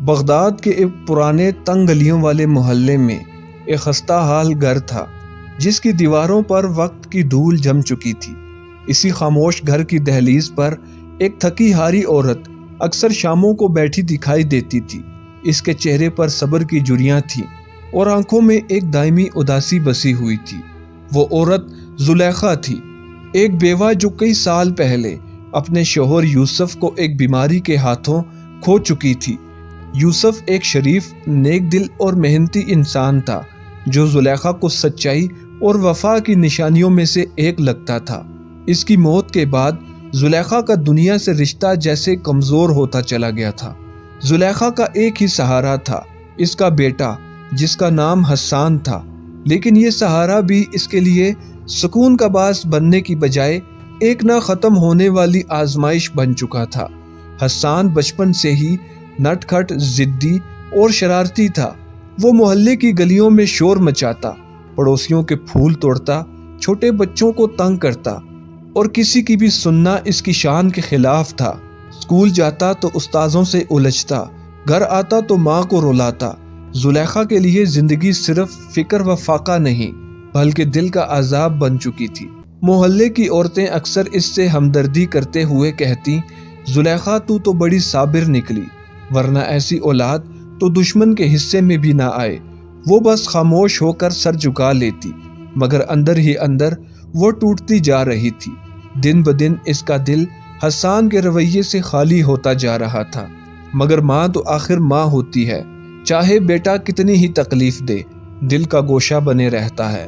Baghdad کے ایک پرانے تنگ گلیوں والے محلے میں ایک خستہ حال گھر تھا جس کی دیواروں پر وقت کی دھول جم چکی تھی۔ اسی خاموش گھر کی دہلیز پر ایک تھکی ہاری عورت اکثر شاموں کو بیٹھی دکھائی دیتی تھی۔ اس کے چہرے پر صبر کی جھریاں تھیں اور آنکھوں میں ایک دائمی اداسی بسی ہوئی تھی۔ وہ عورت زلیخا تھی، ایک بیوہ جو کئی سال پہلے اپنے شوہر یوسف کو ایک بیماری کے ہاتھوں کھو چکی تھی۔ یوسف ایک شریف، نیک دل اور محنتی انسان تھا جو زلیخا کو سچائی اور وفا کی نشانیوں میں سے ایک لگتا تھا۔ اس کی موت کے بعد زلیخا کا دنیا سے رشتہ جیسے کمزور ہوتا چلا گیا تھا۔ زلیخا کا ایک ہی سہارا تھا، اس کا بیٹا جس کا نام حسان تھا، لیکن یہ سہارا بھی اس کے لیے سکون کا باعث بننے کی بجائے ایک نہ ختم ہونے والی آزمائش بن چکا تھا۔ حسان بچپن سے ہی نٹ کھٹ، ضدی اور شرارتی تھا۔ وہ محلے کی گلیوں میں شور مچاتا، پڑوسیوں کے پھول توڑتا، چھوٹے بچوں کو تنگ کرتا اور کسی کی بھی سننا اس کی شان کے خلاف تھا۔ اسکول جاتا تو استاذوں سے الجھتا، گھر آتا تو ماں کو رلاتا۔ زلیخا کے لیے زندگی صرف فکر و فاقہ نہیں بلکہ دل کا عذاب بن چکی تھی۔ محلے کی عورتیں اکثر اس سے ہمدردی کرتے ہوئے کہتی، زلیخا تو بڑی صابر نکلی، ورنہ ایسی اولاد تو دشمن کے حصے میں بھی نہ آئے۔ وہ بس خاموش ہو کر سر جھکا لیتی، مگر اندر ہی اندر وہ ٹوٹتی جا رہی تھی۔ دن بدن اس کا دل حسان کے رویے سے خالی ہوتا جا رہا تھا، مگر ماں تو آخر ماں ہوتی ہے، چاہے بیٹا کتنی ہی تکلیف دے، دل کا گوشہ بنے رہتا ہے۔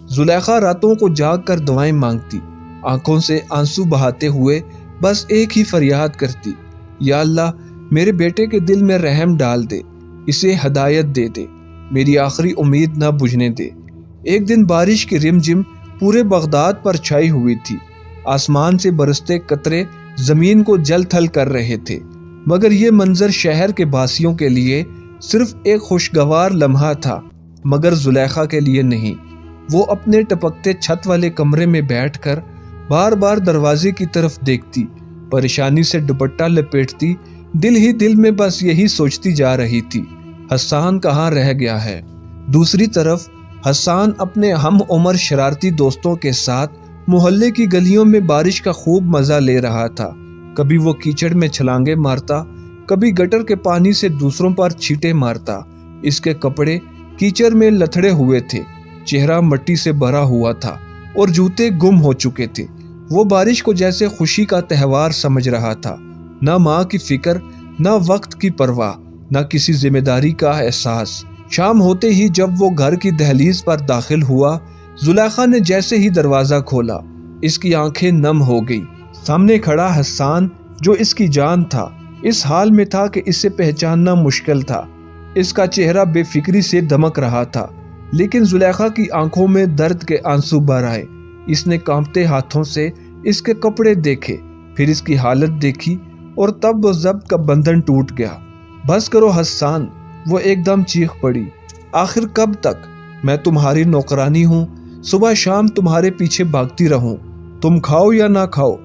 زلیخا راتوں کو جاگ کر دعائیں مانگتی، آنکھوں سے آنسو بہاتے ہوئے بس ایک ہی فریاد کرتی، یا اللہ میرے بیٹے کے دل میں رحم ڈال دے، اسے ہدایت دے دے، میری آخری امید نہ بجھنے دے۔ ایک دن بارش کی رم جم پورے بغداد پر چھائی ہوئی تھی۔ آسمان سے برستے قطرے زمین کو جل تھل کر رہے تھے، مگر یہ منظر شہر کے باسیوں کے لیے صرف ایک خوشگوار لمحہ تھا، مگر زلیخا کے لیے نہیں۔ وہ اپنے ٹپکتے چھت والے کمرے میں بیٹھ کر بار بار دروازے کی طرف دیکھتی، پریشانی سے دوپٹہ لپیٹتی، دل ہی دل میں بس یہی سوچتی جا رہی تھی، حسان کہاں رہ گیا ہے۔ دوسری طرف حسان اپنے ہم عمر شرارتی دوستوں کے ساتھ محلے کی گلیوں میں بارش کا خوب مزہ لے رہا تھا۔ کبھی وہ کیچڑ میں چھلانگیں مارتا، کبھی گٹر کے پانی سے دوسروں پر چھینٹے مارتا۔ اس کے کپڑے کیچڑ میں لتھڑے ہوئے تھے، چہرہ مٹی سے بھرا ہوا تھا اور جوتے گم ہو چکے تھے۔ وہ بارش کو جیسے خوشی کا تہوار سمجھ رہا تھا، نہ ماں کی فکر، نہ وقت کی پرواہ، نہ کسی ذمہ داری کا احساس۔ شام ہوتے ہی جب وہ گھر کی دہلیز پر داخل ہوا، زلیخا نے جیسے ہی دروازہ کھولا، اس کی آنکھیں نم ہو گئی۔ سامنے کھڑا حسان جو اس کی جان تھا، اس حال میں تھا کہ اسے پہچاننا مشکل تھا۔ اس کا چہرہ بے فکری سے دمک رہا تھا، لیکن زلیخا کی آنکھوں میں درد کے آنسو بہہ آئے۔ اس نے کانپتے ہاتھوں سے اس کے کپڑے دیکھے، پھر اس کی حالت دیکھی اور تب وہ ضبط کا بندھن ٹوٹ گیا۔ بس کرو حسان، وہ ایک دم چیخ پڑی، آخر کب تک؟ میں تمہاری نوکرانی ہوں، صبح شام تمہارے پیچھے بھاگتی رہوں، تم کھاؤ یا نہ کھاؤ،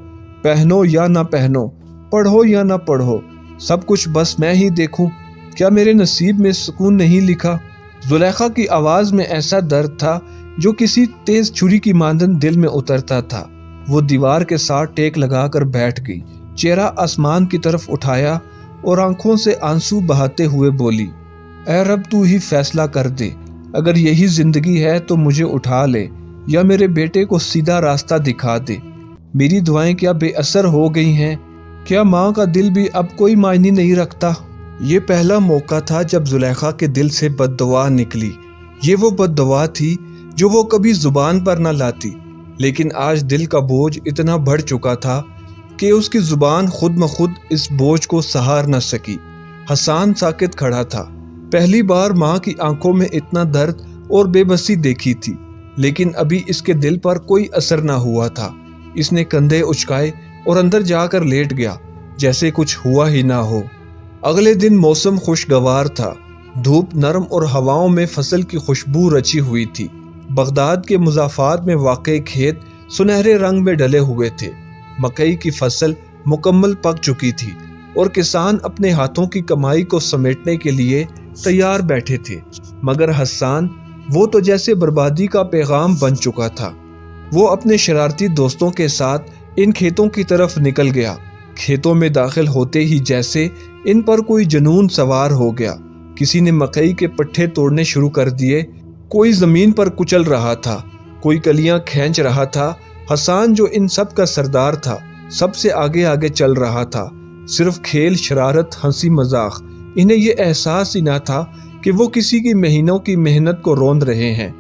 پہنو یا نہ پہنو، پڑھو یا نہ پڑھو، سب کچھ بس میں ہی دیکھوں، کیا میرے نصیب میں سکون نہیں لکھا؟ زلیخا کی آواز میں ایسا درد تھا جو کسی تیز چھری کی مانند دل میں اترتا تھا۔ وہ دیوار کے ساتھ ٹیک لگا کر بیٹھ گئی، چہرہ آسمان کی طرف اٹھایا اور آنکھوں سے آنسو بہاتے ہوئے بولی، اے رب تو ہی فیصلہ کر دے، اگر یہی زندگی ہے تو مجھے اٹھا لے یا میرے بیٹے کو سیدھا راستہ دکھا دے۔ میری دعائیں کیا بے اثر ہو گئی ہیں؟ کیا ماں کا دل بھی اب کوئی معنی نہیں رکھتا؟ یہ پہلا موقع تھا جب زلیخا کے دل سے بد دعا نکلی۔ یہ وہ بد دعا تھی جو وہ کبھی زبان پر نہ لاتی، لیکن آج دل کا بوجھ اتنا بڑھ چکا تھا کہ اس کی زبان خود مخود اس بوجھ کو سہار نہ سکی۔ حسان ساکت کھڑا تھا، پہلی بار ماں کی آنکھوں میں اتنا درد اور بے بسی دیکھی تھی، لیکن ابھی اس کے دل پر کوئی اثر نہ ہوا تھا۔ اس نے کندھے اچکائے اور اندر جا کر لیٹ گیا، جیسے کچھ ہوا ہی نہ ہو۔ اگلے دن موسم خوشگوار تھا، دھوپ نرم اور ہواؤں میں فصل کی خوشبو رچی ہوئی تھی۔ بغداد کے مضافات میں واقع کھیت سنہرے رنگ میں ڈلے ہوئے تھے، مکئی کی فصل مکمل پک چکی تھی اور کسان اپنے ہاتھوں کی کمائی کو سمیٹنے کے لیے تیار بیٹھے تھے، مگر حسان وہ تو جیسے بربادی کا پیغام بن چکا تھا۔ وہ اپنے شرارتی دوستوں کے ساتھ ان کھیتوں کی طرف نکل گیا۔ کھیتوں میں داخل ہوتے ہی جیسے ان پر کوئی جنون سوار ہو گیا۔ کسی نے مکئی کے پٹھے توڑنے شروع کر دیے، کوئی زمین پر کچل رہا تھا، کوئی کلیاں کھینچ رہا تھا۔ حسان جو ان سب کا سردار تھا، سب سے آگے آگے چل رہا تھا۔ صرف کھیل، شرارت، ہنسی مذاق، انہیں یہ احساس ہی نہ تھا کہ وہ کسی کی مہینوں کی محنت کو روند رہے ہیں۔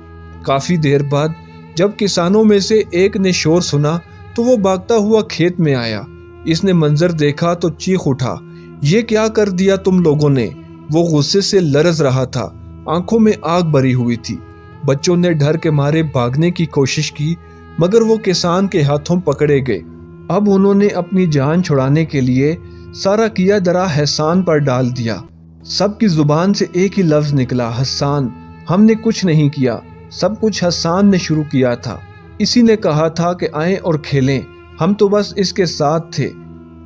کافی دیر بعد جب کسانوں میں سے ایک نے شور سنا تو وہ بھاگتا ہوا کھیت میں آیا۔ اس نے منظر دیکھا تو چیخ اٹھا، یہ کیا کر دیا تم لوگوں نے؟ وہ غصے سے لرز رہا تھا، آنکھوں میں آگ بھری ہوئی تھی۔ بچوں نے ڈر کے مارے بھاگنے کی کوشش کی، مگر وہ کسان کے ہاتھوں پکڑے گئے۔ اب انہوں نے اپنی جان چھڑانے کے لیے سارا کیا درا حسان پر ڈال دیا۔ سب کی زبان سے ایک ہی لفظ نکلا، حسان۔ ہم نے کچھ نہیں کیا، سب کچھ حسان نے شروع کیا تھا۔ اسی نے کہا تھا کہ آئیں اور کھیلیں، ہم تو بس اس کے ساتھ تھے۔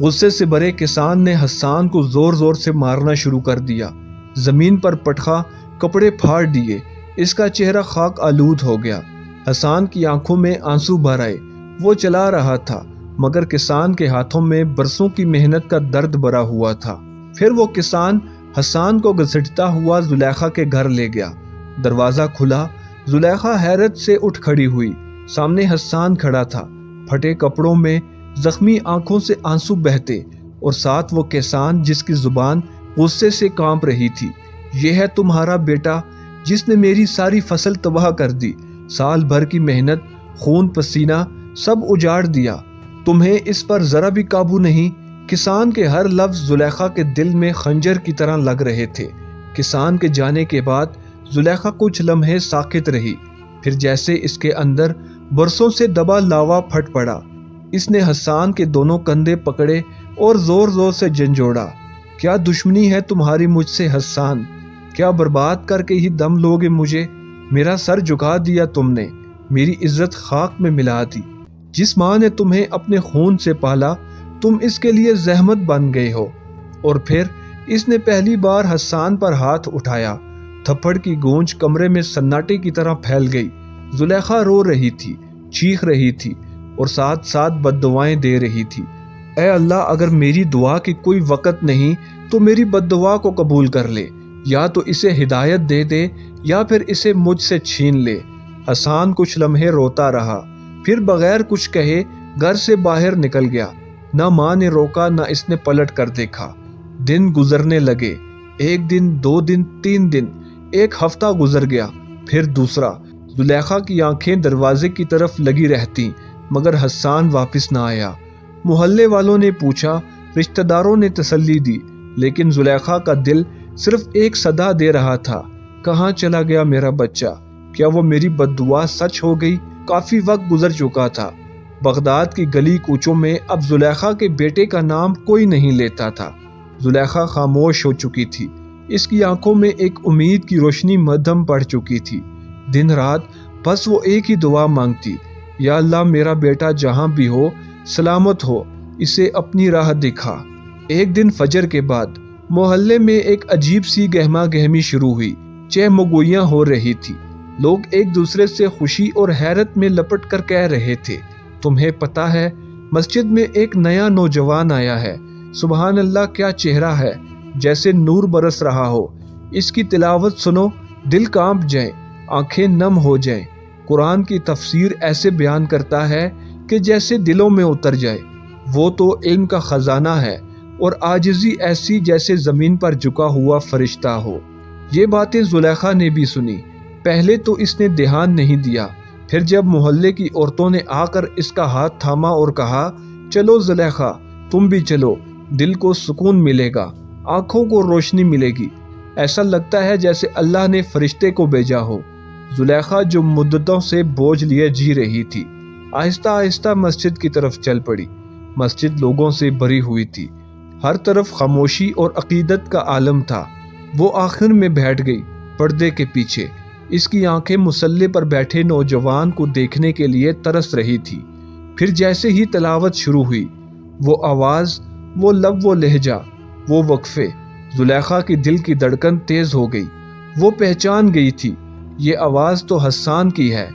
غصے سے بھرے کسان نے حسان کو زور زور سے مارنا شروع کر دیا۔ زمین پر پٹخا، کپڑے پھاڑ دیے، اس کا چہرہ خاک آلود ہو گیا۔ حسان کی آنکھوں میں آنسو بھر آئے۔ وہ چلا رہا تھا، مگر کسان کے ہاتھوں میں برسوں کی محنت کا درد بھرا ہوا تھا۔ پھر وہ کسان حسان کو گھسیٹتا ہوا زلیخا کے گھر لے گیا۔ دروازہ کھلا، زلیخا حیرت سے اٹھ کھڑی ہوئی۔ سامنے حسان کھڑا تھا، پھٹے کپڑوں میں، زخمی آنکھوں سے آنسو بہتے، اور ساتھ وہ کسان جس کی زبان غصے سے کانپ رہی تھی۔ یہ ہے تمہارا بیٹا جس نے میری ساری فصل تباہ کر دی، سال بھر کی محنت، خون پسینہ سب اجاڑ دیا، تمہیں اس پر ذرا بھی قابو نہیں۔ کسان کے ہر لفظ زلیخا کے دل میں خنجر کی طرح لگ رہے تھے۔ کسان کے جانے کے بعد زلیخا کچھ لمحے ساکت رہی، پھر جیسے اس کے اندر برسوں سے دبا لاوا پھٹ پڑا۔ اس نے حسان کے دونوں کندھے پکڑے اور زور زور سے جھنجھوڑا۔ کیا دشمنی ہے تمہاری مجھ سے حسان؟ کیا برباد کر کے ہی دم لوگے مجھے؟ میرا سر جھکا دیا تم نے، میری عزت خاک میں ملا دی۔ جس ماں نے تمہیں اپنے خون سے پالا، تم اس کے لیے زحمت بن گئے ہو۔ اور پھر اس نے پہلی بار حسان پر ہاتھ اٹھایا۔ تھپڑ کی گونج کمرے میں سناٹے کی طرح پھیل گئی۔ زلیخا رو رہی تھی، چیخ رہی تھی، اور ساتھ ساتھ بد دعائیں دے رہی تھی۔ اے اللہ، اگر میری دعا کی کوئی وقت نہیں تو میری بد دعا کو قبول کر لے، یا تو اسے ہدایت دے دے یا پھر اسے مجھ سے چھین لے۔ حسان کچھ لمحے روتا رہا، پھر بغیر کچھ کہے گھر سے باہر نکل گیا۔ نہ ماں نے روکا، نہ اس نے پلٹ کر دیکھا۔ دن گزرنے لگے، 1 دن، 2 دن، 3 دن، 1 ہفتہ گزر گیا، پھر دوسرا۔ زلیخا کی آنکھیں دروازے کی طرف لگی رہتی، مگر حسان واپس نہ آیا۔ محلے والوں نے پوچھا، رشتہ داروں نے تسلی دی، لیکن زلیخا کا دل صرف ایک صدا دے رہا تھا، کہاں چلا گیا میرا بچہ؟ کیا وہ میری بد دعا سچ ہو گئی؟ کافی وقت گزر چکا تھا۔ بغداد کی گلی کوچوں میں اب زلیخا کے بیٹے کا نام کوئی نہیں لیتا تھا۔ زلیخا خاموش ہو چکی تھی، اس کی آنکھوں میں ایک امید کی روشنی مدھم پڑ چکی تھی۔ دن رات بس وہ ایک ہی دعا مانگتی، یا اللہ میرا بیٹا جہاں بھی ہو سلامت ہو، اسے اپنی راہ دکھا۔ ایک دن فجر کے بعد محلے میں ایک عجیب سی گہما گہمی شروع ہوئی، چہمگوئیاں ہو رہی تھی۔ لوگ ایک دوسرے سے خوشی اور حیرت میں لپٹ کر کہہ رہے تھے، تمہیں پتا ہے مسجد میں ایک نیا نوجوان آیا ہے، سبحان اللہ کیا چہرہ ہے، جیسے نور برس رہا ہو، اس کی تلاوت سنو دل کانپ جائیں، آنکھیں نم ہو جائیں، قرآن کی تفسیر ایسے بیان کرتا ہے کہ جیسے دلوں میں اتر جائے، وہ تو علم کا خزانہ ہے، اور عاجزی ایسی جیسے زمین پر جھکا ہوا فرشتہ ہو۔ یہ باتیں زلیخا نے بھی سنی۔ پہلے تو اس نے دھیان نہیں دیا، پھر جب محلے کی عورتوں نے آ کر اس کا ہاتھ تھاما اور کہا، چلو زلیخا تم بھی چلو، دل کو سکون ملے گا، آنکھوں کو روشنی ملے گی، ایسا لگتا ہے جیسے اللہ نے فرشتے کو بھیجا ہو۔ زلیخا جو مدتوں سے بوجھ لیے جی رہی تھی، آہستہ آہستہ مسجد کی طرف چل پڑی۔ مسجد لوگوں سے بھری ہوئی تھی، ہر طرف خاموشی اور عقیدت کا عالم تھا۔ وہ آخر میں بیٹھ گئی پردے کے پیچھے، اس کی آنکھیں مصلی پر بیٹھے نوجوان کو دیکھنے کے لیے ترس رہی تھی۔ پھر جیسے ہی تلاوت شروع ہوئی، وہ آواز، وہ لب، وہ لہجہ، وہ وقفے، زلیخا کی دل کی دھڑکن تیز ہو گئی۔ وہ پہچان گئی تھی، یہ آواز تو حسان کی ہے،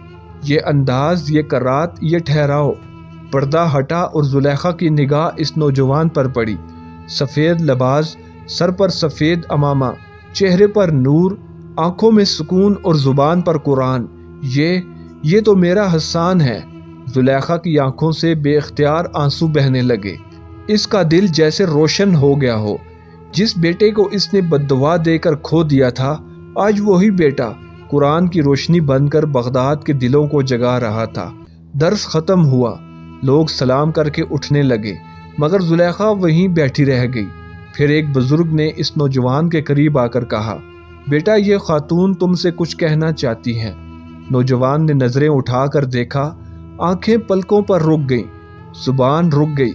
یہ انداز، یہ کرات، یہ ٹھہراؤ۔ پردہ ہٹا اور زلیخا کی نگاہ اس نوجوان پر پڑی۔ سفید لباس، سر پر سفید عمامہ، چہرے پر نور، آنکھوں میں سکون اور زبان پر قرآن۔ یہ تو میرا حسان ہے۔ زلیخا کی آنکھوں سے بے اختیار آنسو بہنے لگے۔ اس کا دل جیسے روشن ہو گیا ہو۔ جس بیٹے کو اس نے بددعا دے کر کھو دیا تھا، آج وہی بیٹا قرآن کی روشنی بن کر بغداد کے دلوں کو جگا رہا تھا۔ درس ختم ہوا، لوگ سلام کر کے اٹھنے لگے، مگر زلیخا وہیں بیٹھی رہ گئی۔ پھر ایک بزرگ نے اس نوجوان کے قریب آ کر کہا، بیٹا یہ خاتون تم سے کچھ کہنا چاہتی ہیں۔ نوجوان نے نظریں اٹھا کر دیکھا، آنکھیں پلکوں پر رک گئیں، زبان رک گئی،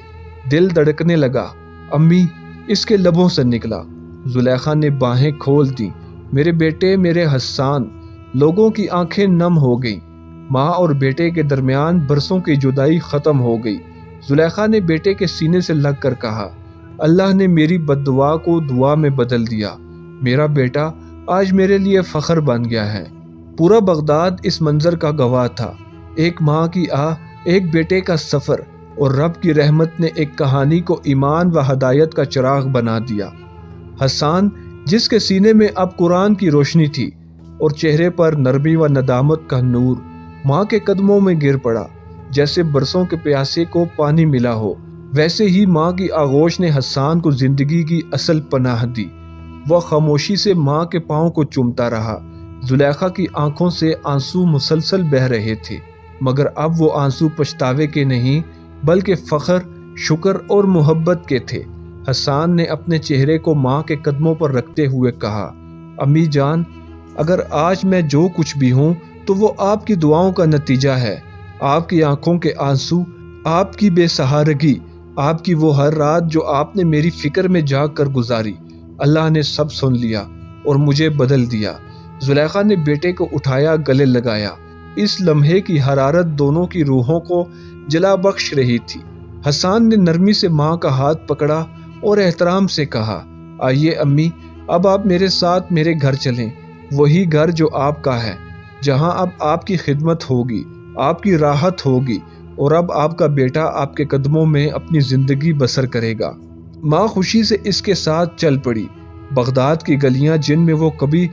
دل دھڑکنے لگا۔ امی، اس کے لبوں سے نکلا۔ زلیخا نے باہیں کھول دیں۔ میرے بیٹے، میرے حسان۔ لوگوں کی آنکھیں نم ہو گئیں۔ ماں اور بیٹے کے درمیان برسوں کی جدائی ختم ہو گئی۔ زلیخا نے بیٹے کے سینے سے لگ کر کہا، اللہ نے میری بددعا کو دعا میں بدل دیا۔ میرا بیٹا آج میرے لیے فخر بن گیا ہے۔ پورا بغداد اس منظر کا گواہ تھا۔ ایک ماں کی آہ، ایک بیٹے کا سفر، اور رب کی رحمت نے ایک کہانی کو ایمان و ہدایت کا چراغ بنا دیا۔ حسان، جس کے سینے میں اب قرآن کی روشنی تھی اور چہرے پر نرمی و ندامت کا نور، ماں کے قدموں میں گر پڑا۔ جیسے برسوں کے پیاسے کو پانی ملا ہو، ویسے ہی ماں کی آغوش نے حسان کو زندگی کی اصل پناہ دی۔ وہ خاموشی سے ماں کے پاؤں کو چومتا رہا۔ زلیخا کی آنکھوں سے آنسو مسلسل بہہ رہے تھے، مگر اب وہ آنسو پچھتاوے کے نہیں بلکہ فخر، شکر اور محبت کے تھے۔ حسان نے اپنے چہرے کو ماں کے قدموں پر رکھتے ہوئے کہا، امی جان، اگر آج میں جو کچھ بھی ہوں تو وہ آپ کی دعاؤں کا نتیجہ ہے۔ آپ کی آنکھوں کے آنسو، آپ کی بے سہارگی، آپ کی وہ ہر رات جو آپ نے میری فکر میں جاگ کر گزاری، اللہ نے سب سن لیا اور مجھے بدل دیا۔ زلیخا نے بیٹے کو اٹھایا، گلے لگایا۔ اس لمحے کی حرارت دونوں کی روحوں کو جلا بخش رہی تھی۔ حسان نے نرمی سے ماں کا ہاتھ پکڑا اور احترام سے کہا، آئیے امی، اب آپ میرے ساتھ میرے گھر چلیں، وہی گھر جو آپ کا ہے، جہاں اب آپ کی خدمت ہوگی، آپ کی راحت ہوگی، اور اب آپ کا بیٹا آپ کے قدموں میں اپنی زندگی بسر کرے گا۔ ماں خوشی سے اس کے ساتھ چل پڑی۔ بغداد کی گلیاں جن میں وہ کبھی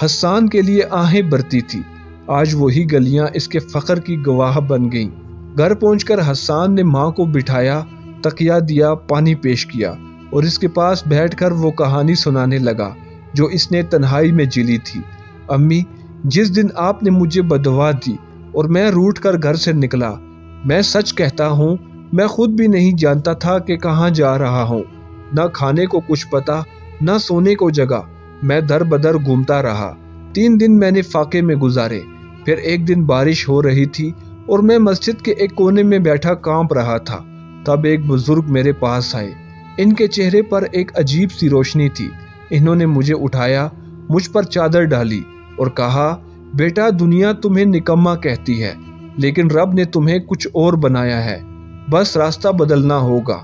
حسان کے لیے آہیں بھرتی تھی، آج وہی گلیاں اس کے فخر کی گواہ بن گئیں۔ گھر پہنچ کر حسان نے ماں کو بٹھایا، تکیہ دیا، پانی پیش کیا اور اس کے پاس بیٹھ کر وہ کہانی سنانے لگا جو اس نے تنہائی میں جلی تھی۔ امی، جس دن آپ نے مجھے بددعا دی اور میں روٹھ کر گھر سے نکلا، میں سچ کہتا ہوں میں خود بھی نہیں جانتا تھا کہ کہاں جا رہا ہوں۔ نہ کھانے کو کچھ پتا، نہ سونے کو جگہ، میں در بدر گھومتا رہا۔ 3 دن میں نے فاقے میں گزارے۔ پھر ایک دن بارش ہو رہی تھی اور میں مسجد کے ایک کونے میں بیٹھا کانپ رہا تھا۔ تب ایک بزرگ میرے پاس آئے۔ ان کے چہرے پر ایک عجیب سی روشنی تھی۔ انہوں نے مجھے اٹھایا، مجھ پر چادر ڈالی اور کہا، بیٹا، دنیا تمہیں نکما کہتی ہے، لیکن رب نے تمہیں کچھ اور بنایا ہے، بس راستہ بدلنا ہوگا۔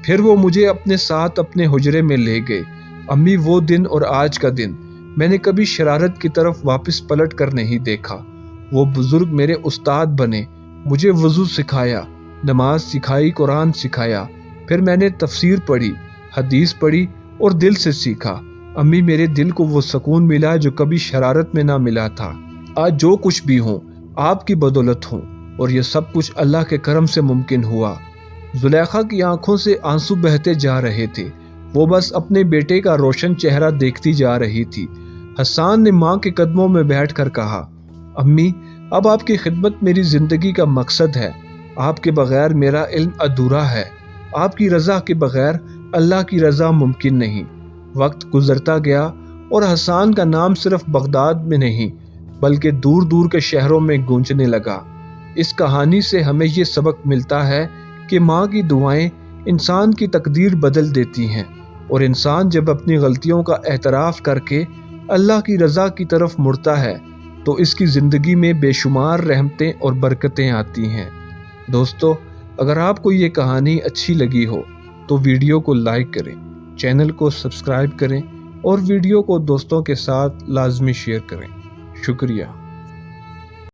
پھر وہ مجھے اپنے ساتھ اپنے حجرے میں لے گئے۔ امی، وہ دن اور آج کا دن میں نے کبھی شرارت کی طرف واپس پلٹ کر نہیں دیکھا۔ وہ بزرگ میرے استاد بنے، مجھے وضو سکھایا، نماز سکھائی، قرآن سکھایا۔ پھر میں نے تفسیر پڑھی، حدیث پڑھی اور دل سے سیکھا۔ امی، میرے دل کو وہ سکون ملا جو کبھی شرارت میں نہ ملا تھا۔ آج جو کچھ بھی ہوں آپ کی بدولت ہوں، اور یہ سب کچھ اللہ کے کرم سے ممکن ہوا۔ زلیخا کی آنکھوں سے آنسو بہتے جا رہے تھے، وہ بس اپنے بیٹے کا روشن چہرہ دیکھتی جا رہی تھی۔ حسان نے ماں کے قدموں میں بیٹھ کر کہا، امی، اب آپ کی خدمت میری زندگی کا مقصد ہے۔ آپ کے بغیر میرا علم ادھورا ہے۔ آپ کی رضا کے بغیر اللہ کی رضا ممکن نہیں۔ وقت گزرتا گیا اور حسان کا نام صرف بغداد میں نہیں بلکہ دور دور کے شہروں میں گونجنے لگا۔ اس کہانی سے ہمیں یہ سبق ملتا ہے کہ ماں کی دعائیں انسان کی تقدیر بدل دیتی ہیں، اور انسان جب اپنی غلطیوں کا اعتراف کر کے اللہ کی رضا کی طرف مڑتا ہے تو اس کی زندگی میں بے شمار رحمتیں اور برکتیں آتی ہیں۔ دوستو، اگر آپ کو یہ کہانی اچھی لگی ہو تو ویڈیو کو لائک کریں، چینل کو سبسکرائب کریں اور ویڈیو کو دوستوں کے ساتھ لازمی شیئر کریں۔ شکریہ۔